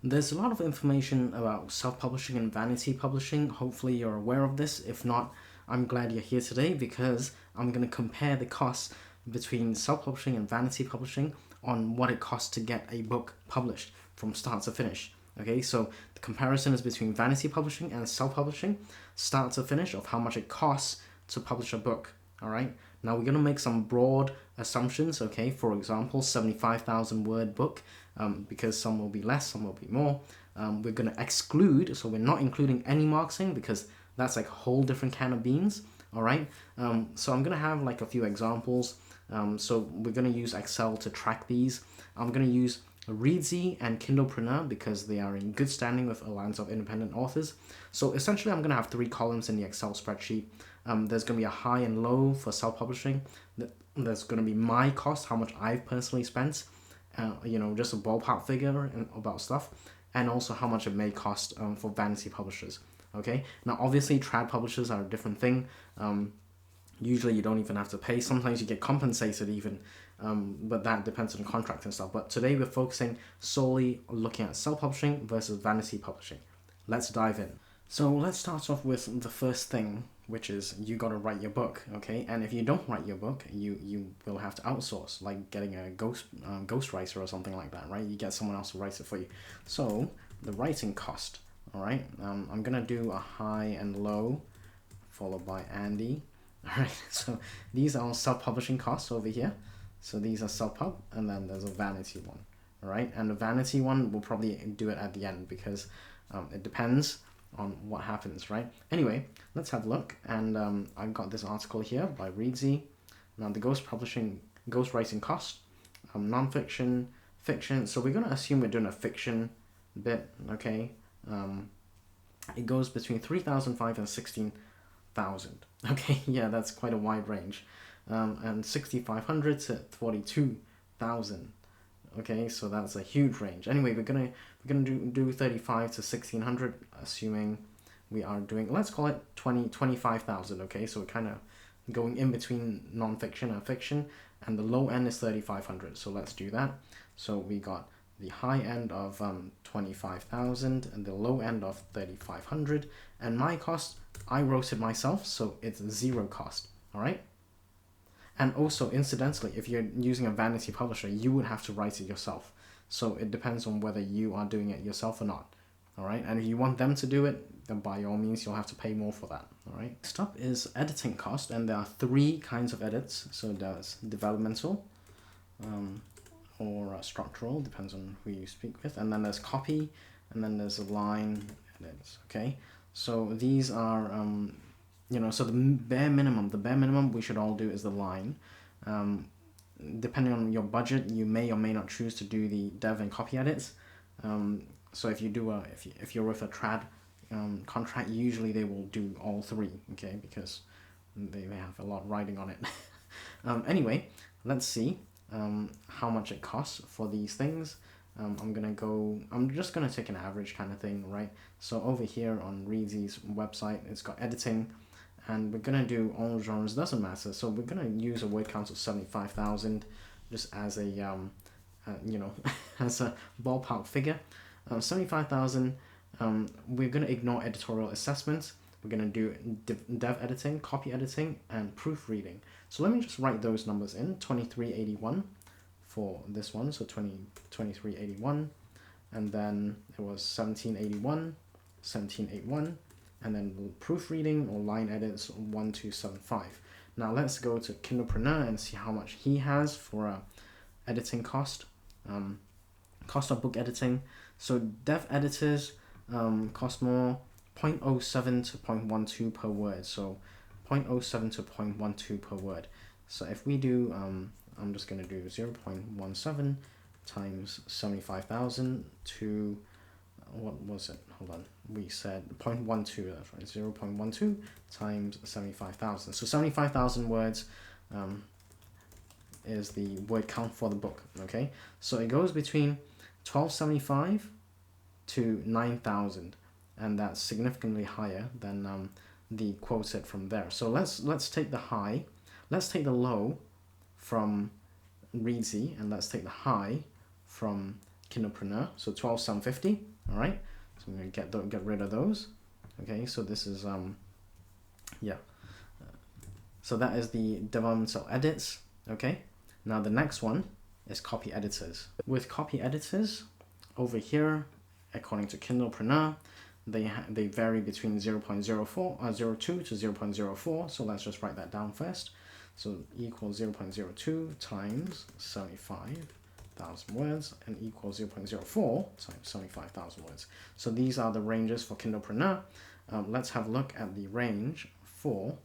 There's a lot of information about self-publishing and vanity publishing. Hopefully you're aware of this. If not, I'm glad you're here today because I'm going to compare the costs between self-publishing and vanity publishing on what it costs to get a book published from start to finish. Okay, so the comparison is between vanity publishing and self-publishing, start to finish, of how much it costs to publish a book. All right, now we're going to make some broad assumptions. Okay, for example, 75,000 word book, because some will be less, some will be more. We're going to exclude, so we're not including any marketing because that's like a whole different can of beans. All right, so I'm going to have like a few examples. So we're going to use Excel to track these. I'm going to use Readsy and Kindlepreneur because they are in good standing with Alliance of Independent Authors. So essentially I'm going to have 3 columns in the Excel spreadsheet. There's going to be a high and low for self-publishing. There's going to be my cost, how much I've personally spent, just a ballpark figure about stuff, and also how much it may cost for vanity publishers. Okay, now obviously trad publishers are a different thing. Usually you don't even have to pay. Sometimes you get compensated even, but that depends on the contract and stuff. But today we're focusing solely on looking at self-publishing versus vanity publishing. Let's dive in. So let's start off with the first thing, which is you got to write your book, okay? And if you don't write your book, you will have to outsource, like getting a ghostwriter or something like that, right? You get someone else to write it for you. So the writing cost, all right? I'm gonna do a high and low, followed by Andy. All right, so these are self-publishing costs over here. So these are self-pub, and then there's a vanity one, all right? And the vanity one, we'll probably do it at the end because it depends on what happens, right? Anyway, let's have a look. And I've got this article here by Readsy. Now the ghostwriting cost, non-fiction, fiction. So we're going to assume we're doing a fiction bit, okay? It goes between 3,500 and 16,000. Okay, yeah, that's quite a wide range. And 6,500 to 42,000. Okay, so that's a huge range. Anyway, we're gonna do 35 to 1,600, assuming we are doing, let's call it 25,000. Okay, so we're kind of going in between non-fiction and fiction, and the low end is 3,500. So let's do that. So we got the high end of 25,000 and the low end of 3,500. And my cost, I wrote it myself, so it's 0 cost. All right. And also, incidentally, if you're using a vanity publisher, you would have to write it yourself. So it depends on whether you are doing it yourself or not. All right. And if you want them to do it, then by all means, you'll have to pay more for that. All right. Next up is editing cost. And there are 3 kinds of edits. So there's developmental or structural, depends on who you speak with. And then there's copy. And then there's line edits. Okay. So these are... so the bare minimum we should all do is the line. Depending on your budget, you may or may not choose to do the dev and copy edits. So if you do if you're with a trad contract, usually they will do all 3, okay, because they have a lot riding on it. Anyway, let's see how much it costs for these things. I'm just gonna take an average kind of thing, right? So over here on Readsy's website, it's got editing. And we're going to do all genres, doesn't matter. So we're going to use a word count of 75,000 just as a, as a ballpark figure. 75,000, we're going to ignore editorial assessments. We're going to do dev editing, copy editing, and proofreading. So let me just write those numbers in. 2381 for this one, so 2381. And then it was 1781, 1781. And then proofreading or line edits 1275. Now let's go to Kindlepreneur and see how much he has for editing cost. Cost of book editing. So dev editors cost more, 0.07 to 0.12 per word. So 0.07 to 0.12 per word. So if we do, I'm just going to do 0.17 times 75,000 to... what was it? Hold on. We said 0.12, that's right. 0.12 times 75,000. So 75,000 words is the word count for the book, okay? So it goes between 1275 to 9,000, and that's significantly higher than the quoted from there. So let's take the high, let's take the low from Readsy, and let's take the high from Kindlepreneur. So 12,750. All right, so I'm going to get rid of those. Okay, so this is yeah, so that is the development cell edits. Okay, now the next one is copy editors. With copy editors over here, according to Kindlepreneur, they vary between 0.02 to 0.04. So let's just write that down first. So equals 0.02 times 75,000 words and equals 0.04 times 75,000 words. So these are the ranges for Kindlepreneur. Let's have a look at the range for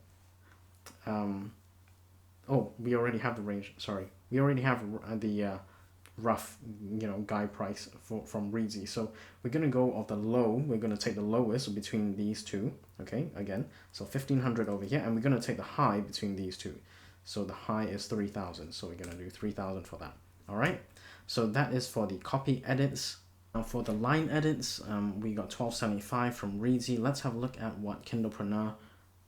oh, we already have the range. Sorry, we already have the rough, guide price from Reedsy. So we're gonna go of the low. We're gonna take the lowest between these two. Okay, again, so 1,500 over here, and we're gonna take the high between these two. So the high is 3,000. So we're gonna do 3,000 for that. All right. So that is for the copy edits. Now for the line edits, we got 1275 from Reedsy. Let's have a look at what Kindlepreneur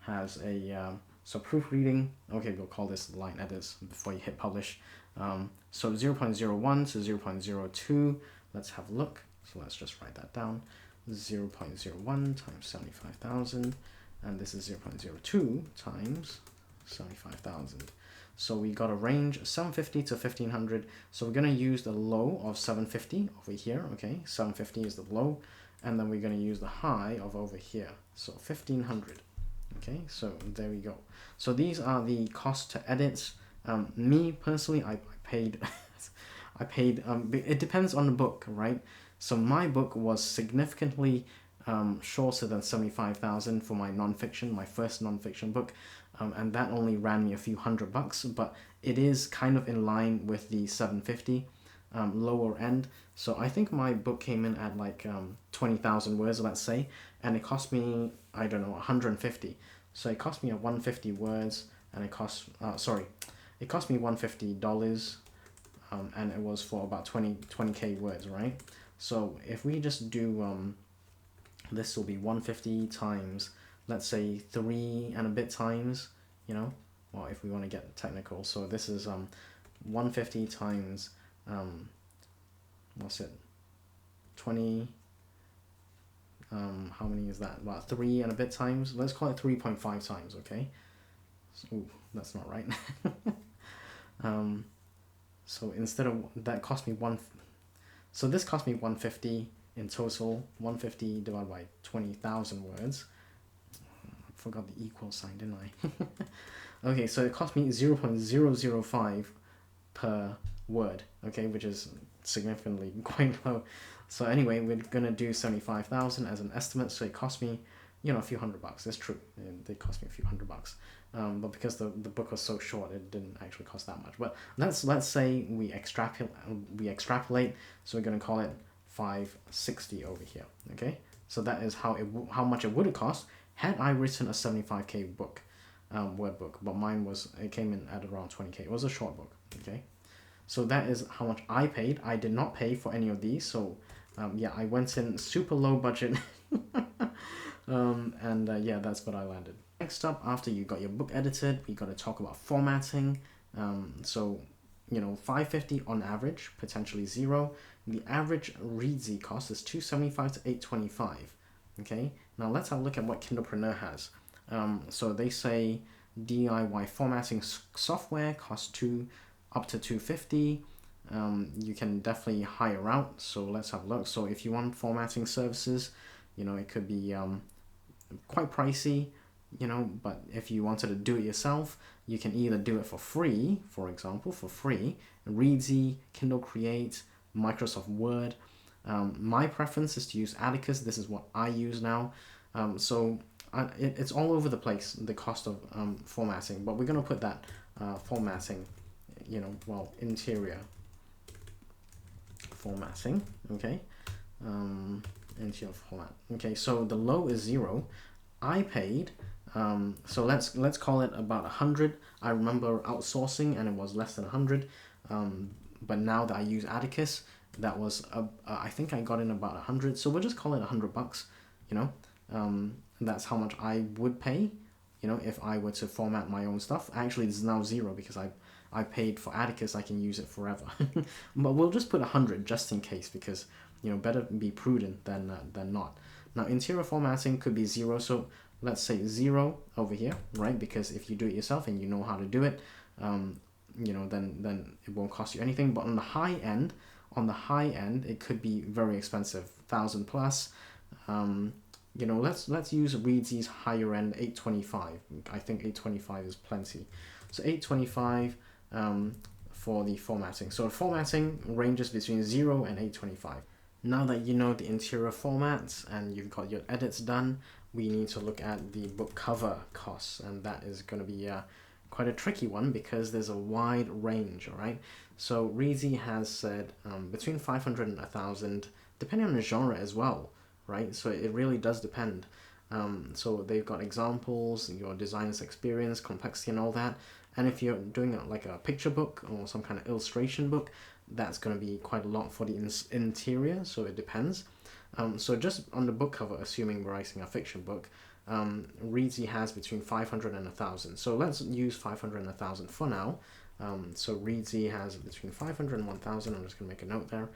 has a. So proofreading, okay, we'll call this line edits before you hit publish. So 0.01 to 0.02, let's have a look. So let's just write that down. 0.01 times 75,000, and this is 0.02 times 75,000. So we got a range of 750 to 1,500. So we're gonna use the low of 750 over here, okay? 750 is the low, and then we're gonna use the high of over here. So 1,500. Okay, so there we go. So these are the cost to edits. Me personally, I paid, I paid. It depends on the book, right? So my book was significantly shorter than 75,000 for my nonfiction, my first nonfiction book, and that only ran me a few $100. But it is kind of in line with the 750 lower end. So I think my book came in at like 20,000 words, let's say, and it cost me, I don't know, 150. So it cost me 150 words, and it cost it cost me $150, and it was for about 20k words, right? So if we just do this will be 150 times, let's say 3 and a bit times, well, if we want to get technical. So this is 150 times what's it, 20, how many is that? About 3 and a bit times. Let's call it 3.5 times, okay? Ooh, that's not right. So instead of that, cost me so this cost me 150 in total. 150 divided by 20,000 words. I forgot the equal sign, didn't I? Okay, so it cost me 0.005 per word, okay, which is significantly quite low. So anyway, we're gonna do 75,000 as an estimate. So it cost me, a few $100. It's true, it did cost me a few $100. But because the book was so short, it didn't actually cost that much. But let's say we extrapolate. So we're gonna call it 560 over here. Okay, so that is how much it would have cost had I written a 75k book, word book. But mine it came in at around 20k. It was a short book. Okay, so that is how much I paid. I did not pay for any of these. So yeah, I went in super low budget. Yeah, that's what I landed. Next up, after you got your book edited, we got to talk about formatting. So 550 on average, potentially 0. The average Reedsy cost is $275 to $825. Okay, now let's have a look at what Kindlepreneur has. So they say DIY formatting software costs up to $250. You can definitely hire out. So let's have a look. So if you want formatting services, it could be quite pricey. But if you wanted to do it yourself, you can either do it for free, for example, Reedsy, Kindle Create, Microsoft Word. My preference is to use Atticus. This is what I use now. It's all over the place, the cost of formatting, but we're going to put that formatting, interior formatting, okay, interior format. Okay, so the low is 0. I paid, so let's call it about 100. I remember outsourcing and it was less than 100. But now that I use Atticus, that was I think I got in about 100. So we'll just call it $100. That's how much I would pay. If I were to format my own stuff. Actually, it's now 0 because I paid for Atticus. I can use it forever. But we'll just put 100 just in case, because better be prudent than not. Now, interior formatting could be 0, so let's say 0 over here, right? Because if you do it yourself and you know how to do it, then it won't cost you anything. But on the high end, it could be very expensive, 1,000 plus. Let's use Readsy's higher end, 825. I think 825 is plenty. So 825 for the formatting. So formatting ranges between 0 and 825. Now that you know the interior formats and you've got your edits done, we need to look at the book cover costs, and that is going to be quite a tricky one because there's a wide range, all right? So Readsy has said between 500 and 1,000, depending on the genre as well, right? So it really does depend. So they've got examples, your designer's experience, complexity and all that. And if you're doing like a picture book or some kind of illustration book, that's going to be quite a lot for the interior, so it depends. So just on the book cover, assuming we're writing a fiction book, Readsy has between 500 and 1,000. So let's use 500 and 1,000 for now. So Readsy has between 500 and 1,000. I'm just going to make a note there.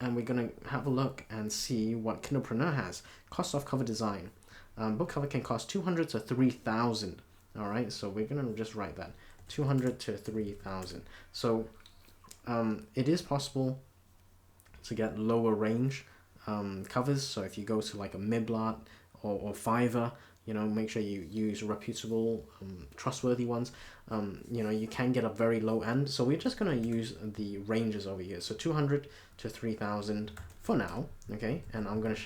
And we're going to have a look and see what Kindlepreneur has. Cost of cover design. Book cover can cost 200 to 3,000. All right, so we're going to just write that. 200 to 3,000. So it is possible to get lower range covers. So if you go to like a Miblart or Fiverr, make sure you use reputable, trustworthy ones. You can get a very low end. So we're just going to use the ranges over here. So 200 to 3,000 for now, okay? And I'm going to,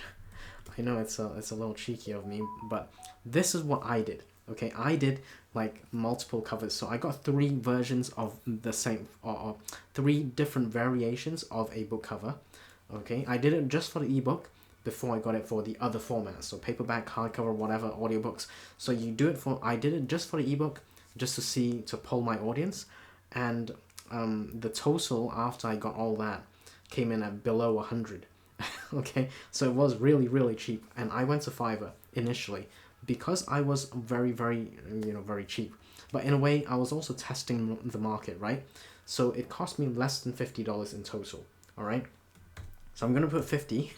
I know it's a little cheeky of me, but this is what I did. Okay, I did like multiple covers. So I got 3 versions of the same, or 3 different variations of a book cover. Okay, I did it just for the ebook before I got it for the other formats. So paperback, hardcover, whatever, audiobooks. So I did it just for the ebook, just to poll my audience. And the total after I got all that came in at below 100. Okay, so it was really, really cheap. And I went to Fiverr initially, because I was very, very, very cheap. But in a way, I was also testing the market, right? So it cost me less than $50 in total, all right? So I'm going to put 50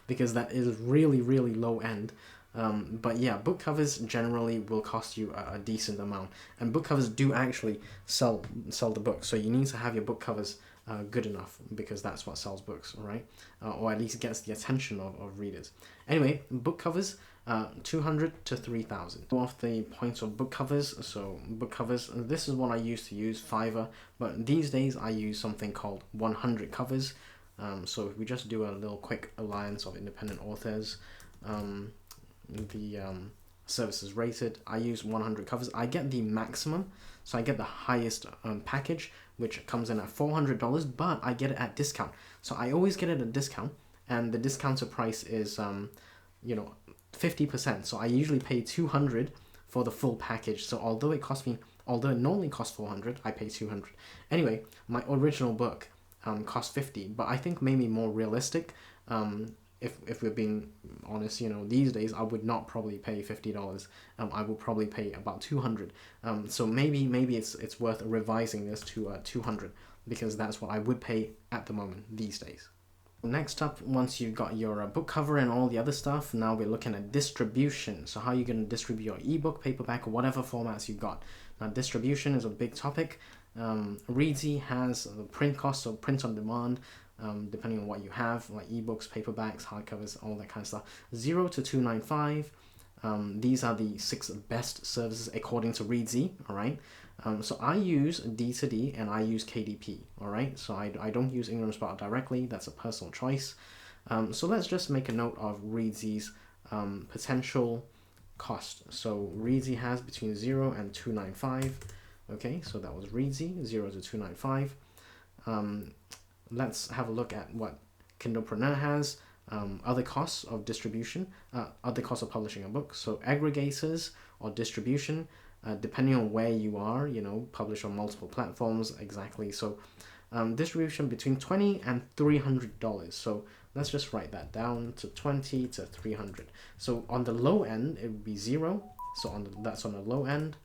because that is really, really low end. But yeah, book covers generally will cost you a decent amount. And book covers do actually sell the book. So you need to have your book covers good enough, because that's what sells books, all right? Or at least gets the attention of readers. Anyway, book covers, 200 to 3,000. Off the points of book covers, so book covers, this is what I used to use, Fiverr, but these days I use something called 100 covers. So if we just do a little quick alliance of independent authors, the services rated, I use 100 covers. I get the maximum, so I get the highest package, which comes in at $400, but I get it at discount. So I always get it at discount, and the discounted price is 50%. So I usually pay 200 for the full package. So although it normally costs 400, I pay 200. Anyway, my original book cost 50, but I think maybe more realistic, if we're being honest, these days I would not probably pay $50. I will probably pay about 200. So maybe it's worth revising this to 200, because that's what I would pay at the moment these days. Next up, once you've got your book cover and all the other stuff, now we're looking at distribution. So how you're going to distribute your ebook, paperback, or whatever formats you've got. Now distribution is a big topic. Readsy has the print cost, so print on demand, depending on what you have, like ebooks, paperbacks, hardcovers, all that kind of stuff. 0 to 295. These are the 6 best services according to Readsy, all right? So I use D2D and I use KDP, all right? So I don't use Ingram Spark directly. That's a personal choice. So let's just make a note of Readsy's potential cost. So Readsy has between 0 and 295. Okay, so that was Readsy, 0 to 295. Let's have a look at what Kindlepreneur has. Other costs of distribution, other costs of publishing a book. So aggregators or distribution, depending on where you are, publish on multiple platforms, exactly. So distribution between $20 and $300. So let's just write that down to 20 to 300. So on the low end, it would be 0. So that's on the low end.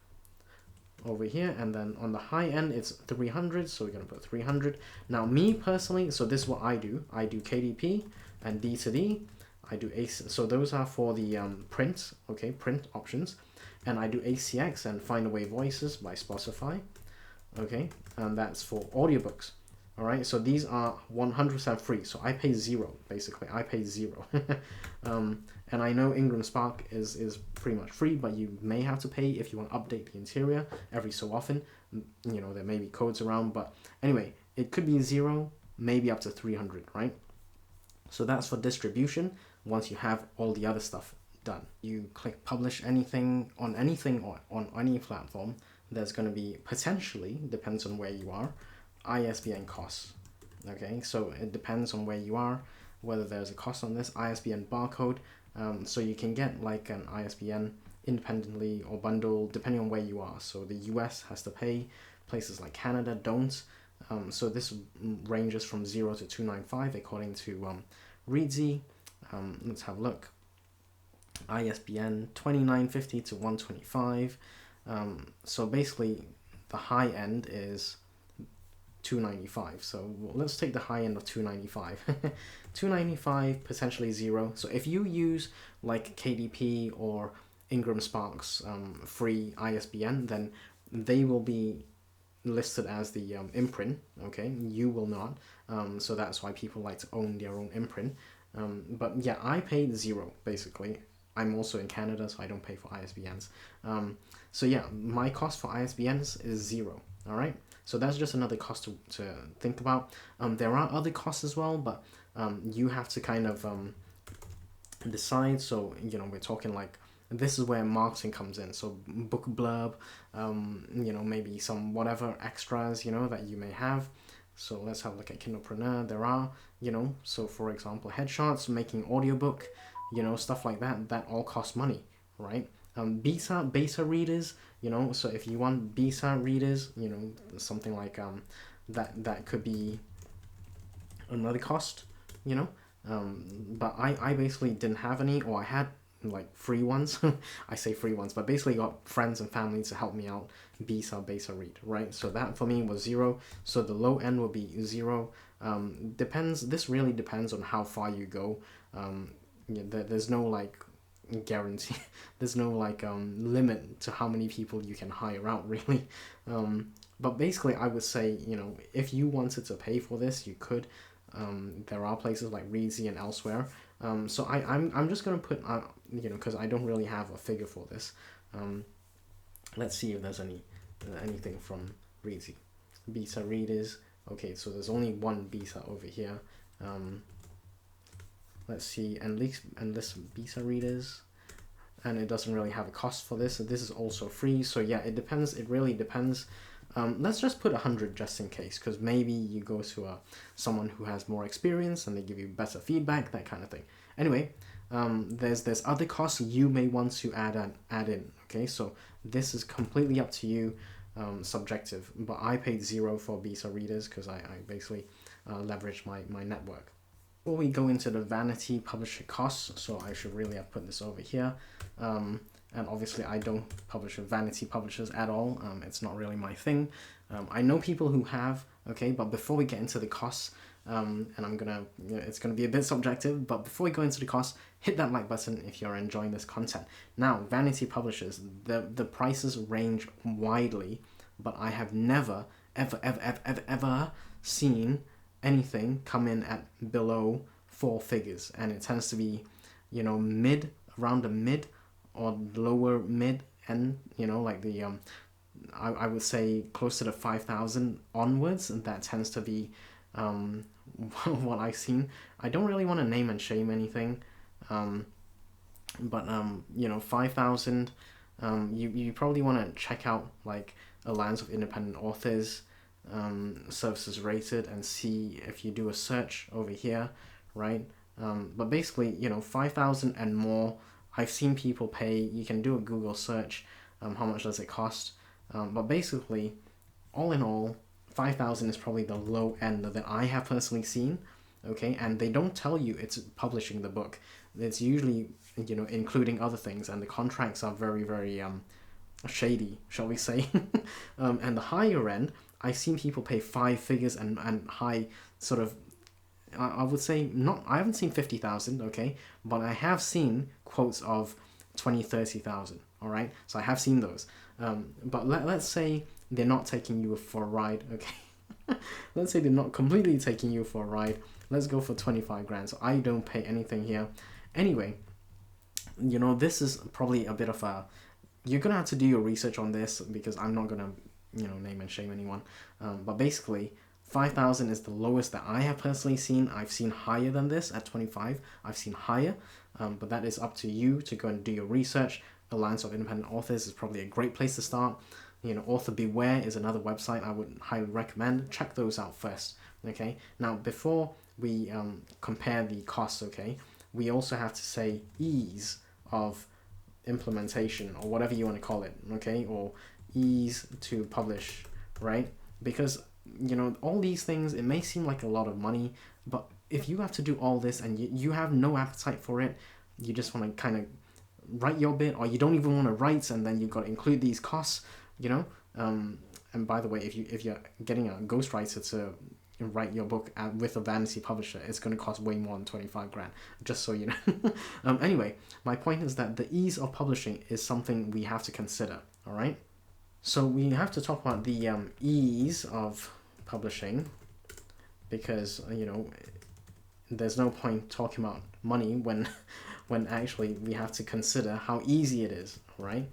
over here, and then on the high end it's 300, so we're going to put 300. Now me personally, so this is what I do KDP and D to D. I do AC, so those are for the print, okay, print options, and I do ACX and Find Away Voices by Spotify, okay, and that's for audiobooks. All right, so these are 100% free, so I pay zero, basically. I pay zero. And I know Ingram Spark is pretty much free, but you may have to pay if you want to update the interior every so often. You know, there may be codes around, but anyway, it could be zero, maybe up to 300, right? So that's for distribution once you have all the other stuff done. You click publish anything or on any platform, there's going to be potentially, depends on where you are, ISBN costs. Okay, so it depends on where you are, whether there's a cost on this ISBN barcode. So you can get like an ISBN independently or bundle depending on where you are. So the US has to pay, places like Canada don't. So this ranges from 0 to 295 according to Reedsy. Let's have a look. ISBN 2950 to 125. So basically the high end is 295. So let's take the high end of 295. 295, potentially zero. So if you use like KDP or Ingram Spark's free ISBN, then they will be listed as the imprint. Okay, you will not. So that's why people like to own their own imprint. But yeah, I paid zero basically. I'm also in Canada, so I don't pay for ISBNs. So yeah, my cost for ISBNs is zero. All right. So that's just another cost to think about. There are other costs as well, but you have to kind of decide. So, you know, we're talking like, this is where marketing comes in. So book blurb, you know, maybe some whatever extras, you know, that you may have. So let's have a look at Kindlepreneur. There are, you know, so for example, headshots, making audiobook, you know, stuff like that, that all costs money, right? Beta readers, you know, so if you want beta readers, you know, something like that could be another cost, you know. But I basically didn't have any, or I had like free ones. I say free ones, but basically got friends and family to help me out beta read, right? So that for me was zero. So the low end will be zero. This really depends on how far you go. Yeah, there's no like guarantee. There's no like limit to how many people you can hire out, really. But basically I would say, you know, if you wanted to pay for this, you could. There are places like Reedsy and elsewhere. So I'm just gonna put you know, because I don't really have a figure for this. Let's see if there's anything from Reedsy. Beta readers. Okay, so there's only one beta over here. Let's see, and list beta readers, and it doesn't really have a cost for this. So this is also free. So yeah, it depends. It really depends. Let's just put 100 just in case, because maybe you go to someone who has more experience and they give you better feedback, that kind of thing. Anyway, there's other costs you may want to add in. Okay, so this is completely up to you, subjective. But I paid zero for beta readers because I basically leveraged my network. Before we go into the vanity publisher costs, so I should really have put this over here. And obviously I don't publish with vanity publishers at all. It's not really my thing. I know people who have, okay, but before we get into the costs, and it's gonna be a bit subjective, but before we go into the costs, hit that like button if you're enjoying this content. Now, vanity publishers, the prices range widely, but I have never, ever seen anything come in at below 4 figures, and it tends to be, you know, around the mid or lower mid end, you know, like the I would say close to the 5,000 onwards, and that tends to be what I've seen. I don't really want to name and shame anything, but you know, 5,000. You probably want to check out like Alliance of Independent Authors, services rated, and see if you do a search over here, right? But basically, you know, 5,000 and more, I've seen people pay. You can do a Google search, how much does it cost, but basically, all in all, 5,000 is probably the low end that I have personally seen, okay? And they don't tell you it's publishing the book. It's usually, you know, including other things, and the contracts are very, very shady, shall we say. And the higher end, I've seen people pay 5 figures and high sort of, I would say not, I haven't seen 50,000, okay, but I have seen quotes of 20, 30,000, all right? So I have seen those. But let's say they're not taking you for a ride, okay? Let's say they're not completely taking you for a ride. Let's go for 25 grand. So I don't pay anything here. Anyway, you know, this is probably a bit of a, you're gonna have to do your research on this because I'm not gonna, you know, name and shame anyone. But basically, 5,000 is the lowest that I have personally seen. I've seen higher than this at 25. I've seen higher, but that is up to you to go and do your research. Alliance of Independent Authors is probably a great place to start. You know, Author Beware is another website I would highly recommend. Check those out first, okay? Now, before we compare the costs, okay, we also have to say ease of implementation, or whatever you want to call it, okay, or ease to publish, right? Because, you know, all these things, it may seem like a lot of money, but if you have to do all this and you have no appetite for it, you just want to kind of write your bit, or you don't even want to write, and then you've got to include these costs, you know. And by the way, if you're getting a ghostwriter to write your book with a vanity publisher, it's going to cost way more than 25 grand, just so you know. Anyway, my point is that the ease of publishing is something we have to consider, all right? So we have to talk about the ease of publishing, because, you know, there's no point talking about money when actually we have to consider how easy it is, right?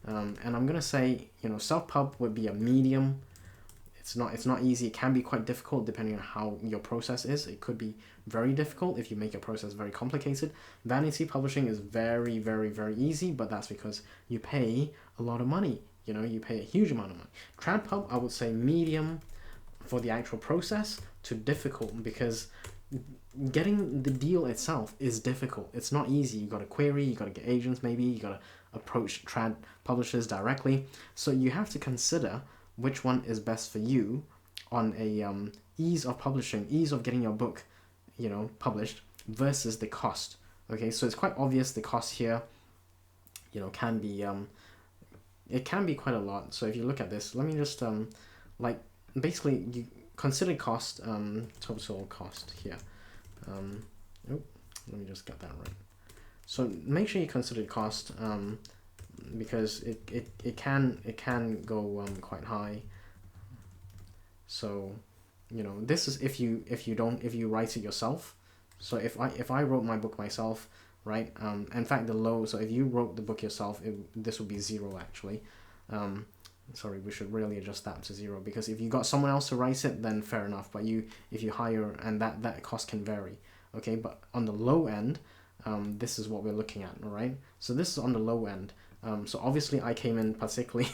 And I'm going to say, you know, self-pub would be a medium. It's not easy. It can be quite difficult depending on how your process is. It could be very difficult if you make your process very complicated. Vanity publishing is very, very, very easy, but that's because you pay a lot of money. You know, you pay a huge amount of money. TradPub, I would say medium for the actual process to difficult, because getting the deal itself is difficult. It's not easy. You got to query, you got to get agents maybe, you got to approach trad publishers directly. So you have to consider which one is best for you on a ease of publishing, ease of getting your book, you know, published versus the cost. Okay, so it's quite obvious the cost here, you know, can be it can be quite a lot. So if you look at this, let me just like basically you consider cost, total cost here. Oh, let me just get that right. So make sure you consider cost, because it can go quite high. So, you know, this is if you write it yourself. So if I wrote my book myself, right? In fact, so if you wrote the book yourself, this would be 0 actually. Sorry, we should really adjust that to 0, because if you got someone else to write it, then fair enough. But if you hire, and that cost can vary, okay. But on the low end, this is what we're looking at, all right? So this is on the low end. So obviously I came in particularly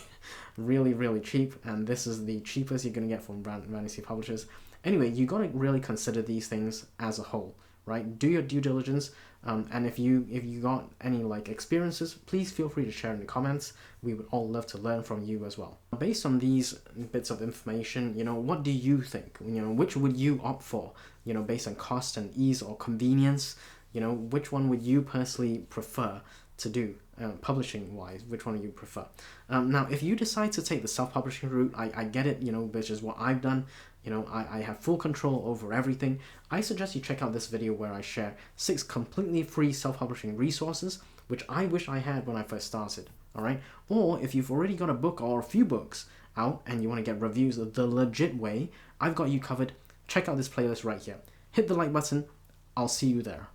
really, really cheap, and this is the cheapest you're going to get from vanity publishers. Anyway, you got to really consider these things as a whole, right? Do your due diligence, and if you got any like experiences, please feel free to share in the comments. We would all love to learn from you as well. Based on these bits of information, you know, what do you think? You know, which would you opt for? You know, based on cost and ease or convenience, you know, which one would you personally prefer to do, publishing wise? Which one do you prefer? Now, if you decide to take the self-publishing route, I get it, you know, which is what I've done. You know, I have full control over everything. I suggest you check out this video where I share 6 completely free self-publishing resources, which I wish I had when I first started, all right? Or if you've already got a book or a few books out and you want to get reviews the legit way, I've got you covered. Check out this playlist right here. Hit the like button. I'll see you there.